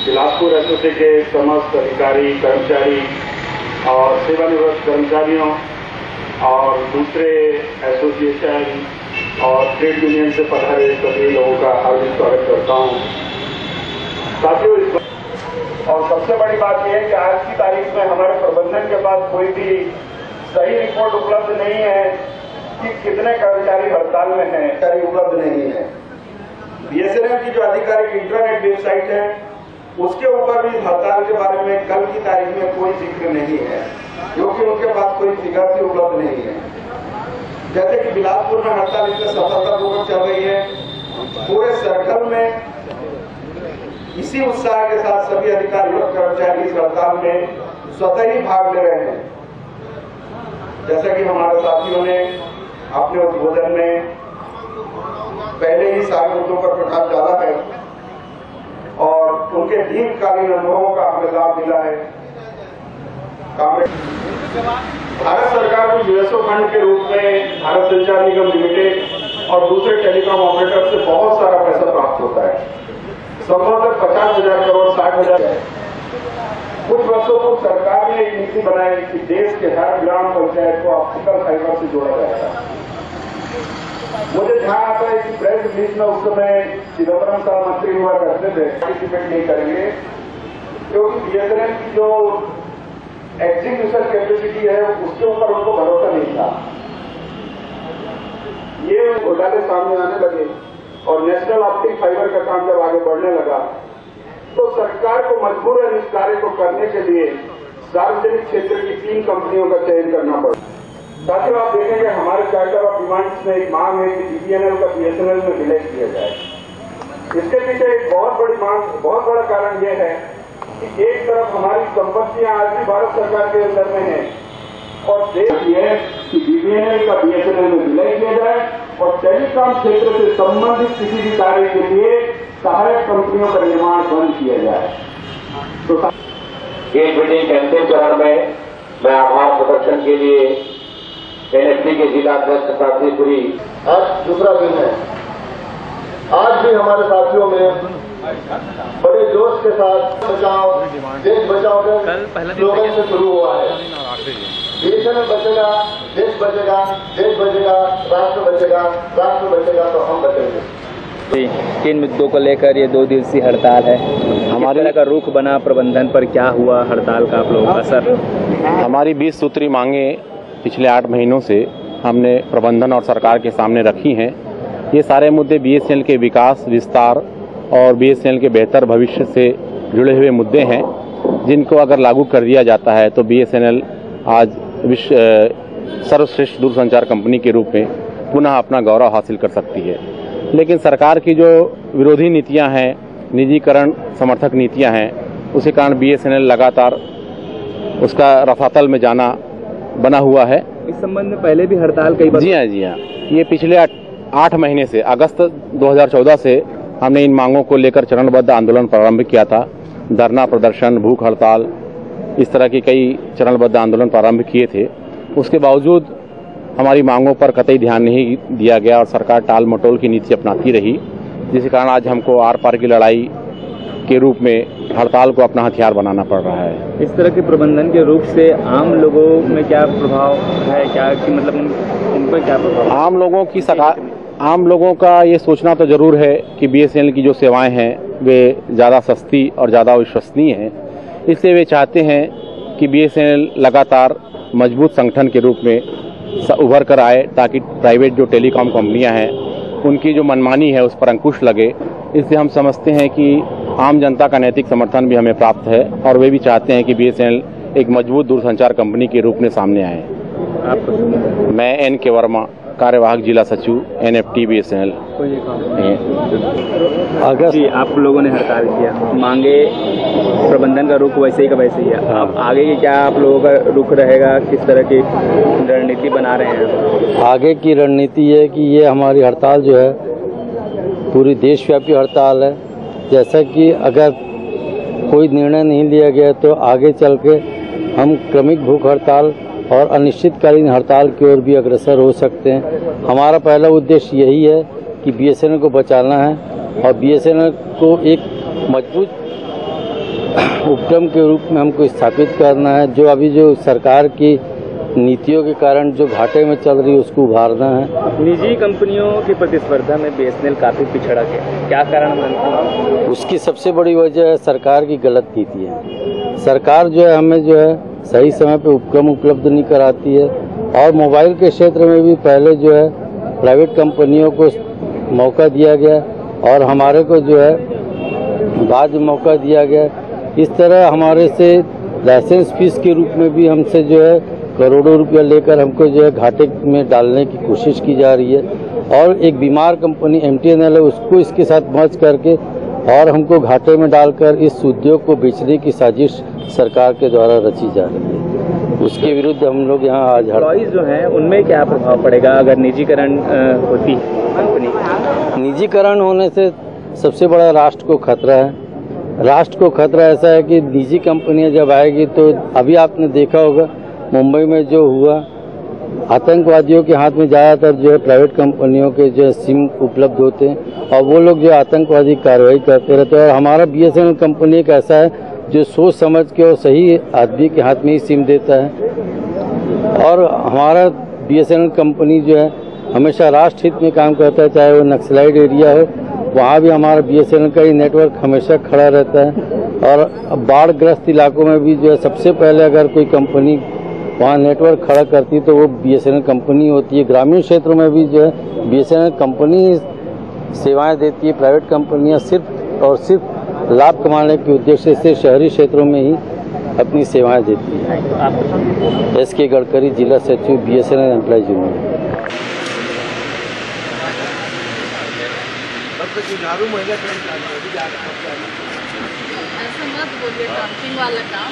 Bilaspur SOC के समस्त अधिकारी, कर्मचारी और सेवानिवृत्त कर्मचारियों और दूसरे एसोसिएशन और ट्रेड यूनियन से पधारे सभी लोगों का हार्दिक स्वागत करता हूं। साथियों, और सबसे बड़ी बात यह है कि आज की तारीख में हमारे प्रबंधन के पास कोई भी सही रिपोर्ट उपलब्ध नहीं है कि कितने कर्मचारी हड़ताल में हैं, सही उपलब्ध नहीं है। बीएसएनएल की जो आधिकारिक इंटरनेट वेबसाइट है उसके ऊपर भी हड़ताल के बारे में कल की तारीख में कोई जिक्र नहीं है, क्योंकि उनके पास कोई फिगर भी उपलब्ध नहीं है। जैसे कि बिलासपुर में हड़ताल इतने सफलतापूर्वक चल रही है, पूरे सर्कल में इसी उत्साह के साथ सभी अधिकारी और कर्मचारी इस हड़ताल में स्वतः ही भाग ले रहे हैं। जैसा कि हमारे साथियों ने अपने उद्बोधन में पहले ही सारे मुद्दों पर प्रकाश डाला है और उनके दीर्घकालीन अनुभवों का हमें लाभ मिला है। भारत सरकार को यूएसओ फंड के रूप में भारत संचार निगम लिमिटेड और दूसरे टेलीकॉम ऑपरेटर से बहुत सारा पैसा प्राप्त होता है, संभवतः 50,000 करोड़ 60,000। कुछ वर्षों पूर्व सरकार ने एक नीति बनाई कि देश के हर ग्राम पंचायत को ऑप्टिकल फाइबर से जोड़ा जाएगा। मुझे ध्यान आता है कि प्रेस रिलीज में उस समय चिदम्बरम साहब मंत्री हुआ करते थे, पार्टिसिपेट नहीं करेंगे क्योंकि बीएसएनएल की जो एग्जीक्यूशन कैपेसिटी है उसके ऊपर उनको भरोसा नहीं था। ये घोटाले सामने आने लगे और नेशनल ऑप्टिक फाइबर का काम जब आगे बढ़ने लगा तो सरकार को मजबूरन इस कार्य को करने के लिए सार्वजनिक क्षेत्र की 3 कंपनियों का चयन करना पड़ा। साथियों, आप देखेंगे हमारे चार्टर ऑफ डिमांड्स में एक मांग है कि बीपीएनएल का बीएसएनएल में विलय किया जाए। इसके पीछे एक बहुत बड़ी मांग, बहुत बड़ा कारण यह है कि एक तरफ हमारी संपत्तियां आज भी भारत सरकार के अंदर में है और देश ये कि बीपीएनएल का बीएसएनएल में विलय किया जाए और टेलीकॉम क्षेत्र से संबंधित किसी भी कार्य के लिए सहायक कंपनियों का निर्माण बंद किया जाए। तो इस मीटिंग के अंतिम चरण में मैं आभार प्रदर्शन के लिए एनएफटी के जिला अध्यक्ष साथीपुरी। आज दूसरा दिन है, आज भी हमारे साथियों में बड़े जोश के साथ बचाओ देश बचाओ के स्लोगन से शुरू हुआ है। बीएसएनएल बचेगा, देश बचेगा, देश बचेगा, राष्ट्र बचेगा, राष्ट्र बचेगा तो हम बचेंगे। 3 मुद्दों को लेकर ये 2 दिवसीय हड़ताल है। हमारे का रुख बना प्रबंधन पर, क्या हुआ हड़ताल का आप लोगों का असर? हमारी 20 सूत्री मांगे पिछले 8 महीनों से हमने प्रबंधन और सरकार के सामने रखी हैं। ये सारे मुद्दे बीएसएनएल के विकास, विस्तार और बीएसएनएल के बेहतर भविष्य से जुड़े हुए मुद्दे हैं, जिनको अगर लागू कर दिया जाता है तो बीएसएनएल आज विश्व सर्वश्रेष्ठ दूरसंचार कंपनी के रूप में पुनः अपना गौरव हासिल कर सकती है। लेकिन सरकार की जो विरोधी नीतियां हैं, निजीकरण समर्थक नीतियां हैं, उसी कारण बीएसएनएल लगातार उसका रसातल में जाना बना हुआ है। इस संबंध में पहले भी हड़ताल कई बार? जी हाँ। ये पिछले 8 महीने से, अगस्त 2014 से हमने इन मांगों को लेकर चरणबद्ध आंदोलन प्रारंभ किया था। धरना प्रदर्शन, भूख हड़ताल, इस तरह की कई चरणबद्ध आंदोलन प्रारंभ किए थे। उसके बावजूद हमारी मांगों पर कतई ध्यान नहीं दिया गया और सरकार टाल मटोल की नीति अपनाती रही, जिस कारण आज हमको आर पार की लड़ाई के रूप में हड़ताल को अपना हथियार बनाना पड़ रहा है। इस तरह के प्रबंधन के रूप से आम लोगों में क्या प्रभाव है, क्या कि मतलब उन पर क्या प्रभाव? आम लोगों का ये सोचना तो जरूर है कि बीएसएनएल की जो सेवाएं हैं वे ज़्यादा सस्ती और ज़्यादा विश्वसनीय हैं, इसलिए वे चाहते हैं कि बीएसएनएल लगातार मजबूत संगठन के रूप में उभर कर आए, ताकि प्राइवेट जो टेलीकॉम कंपनियां हैं उनकी जो मनमानी है उस पर अंकुश लगे। इसलिए हम समझते हैं कि आम जनता का नैतिक समर्थन भी हमें प्राप्त है और वे भी चाहते हैं कि बीएसएनएल एक मजबूत दूरसंचार कंपनी के रूप में सामने आए। मैं एन.के. वर्मा, कार्यवाहक जिला सचिव, एनएफटी बीएसएनएल। जी, आप लोगों ने हड़ताल किया, मांगे प्रबंधन का रुख वैसे ही का वैसे ही है। अब आगे की क्या आप लोगों का रुख रहेगा, किस तरह की रणनीति बना रहे हैं? आगे की रणनीति है कि ये हमारी हड़ताल जो है पूरी देशव्यापी हड़ताल है। जैसा कि अगर कोई निर्णय नहीं लिया गया तो आगे चल के हम क्रमिक भूख हड़ताल और अनिश्चितकालीन हड़ताल की ओर भी अग्रसर हो सकते हैं। हमारा पहला उद्देश्य यही है कि बीएसएनएल को बचाना है और बीएसएनएल को एक मजबूत उपक्रम के रूप में हमको स्थापित करना है। जो अभी जो सरकार की नीतियों के कारण जो घाटे में चल रही है उसको उभारना है। निजी कंपनियों की प्रतिस्पर्धा में बीएसएनएल काफी पिछड़ा है, क्या कारण मानते हैं? उसकी सबसे बड़ी वजह है सरकार की गलत नीति है। सरकार जो है हमें जो है सही समय पे उपक्रम उपलब्ध नहीं कराती है और मोबाइल के क्षेत्र में भी पहले जो है प्राइवेट कंपनियों को मौका दिया गया और हमारे को जो है बाद में मौका दिया गया। इस तरह हमारे से लाइसेंस फीस के रूप में भी हमसे जो है करोड़ों रुपया लेकर हमको जो है घाटे में डालने की कोशिश की जा रही है और एक बीमार कंपनी MTNL है उसको इसके साथ मर्ज करके और हमको घाटे में डालकर इस उद्योग को बेचने की साजिश सरकार के द्वारा रची जा रही है। उसके विरुद्ध हम लोग यहाँ आज एम्प्लॉइज जो हैं उनमें क्या प्रभाव पड़ेगा अगर निजीकरण होती है कंपनी? निजीकरण होने से सबसे बड़ा राष्ट्र को खतरा है। राष्ट्र को खतरा ऐसा है कि निजी कंपनियां जब आएगी तो अभी आपने देखा होगा मुंबई में जो हुआ, आतंकवादियों के हाथ में ज़्यादातर जो है प्राइवेट कंपनियों के जो है सिम उपलब्ध होते हैं और वो लोग जो आतंकवादी कार्रवाई करते रहते हैं। और हमारा BSNL कंपनी एक ऐसा है जो सोच समझ के और सही आदमी के हाथ में ही सिम देता है और हमारा BSNL कंपनी जो है हमेशा राष्ट्र हित में काम करता है, चाहे वो नक्सलाइट एरिया हो वहाँ भी हमारा BSNL का ही नेटवर्क हमेशा खड़ा रहता है। और बाढ़ग्रस्त इलाकों में भी जो है सबसे पहले अगर कोई कंपनी वहाँ नेटवर्क खड़ा करती तो वो BSNL कंपनी होती है। ग्रामीण क्षेत्रों में भी जो है BSNL कंपनी सेवाएं देती है। प्राइवेट कंपनियां सिर्फ और सिर्फ लाभ कमाने के उद्देश्य से शहरी क्षेत्रों में ही अपनी सेवाएं देती है। SK गडकरी, जिला सचिव, BSNL एम्प्लॉइज यूनियन। ऐसा मत बोलिए, डंपिंग वाला काम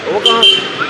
वो कहाँ किसी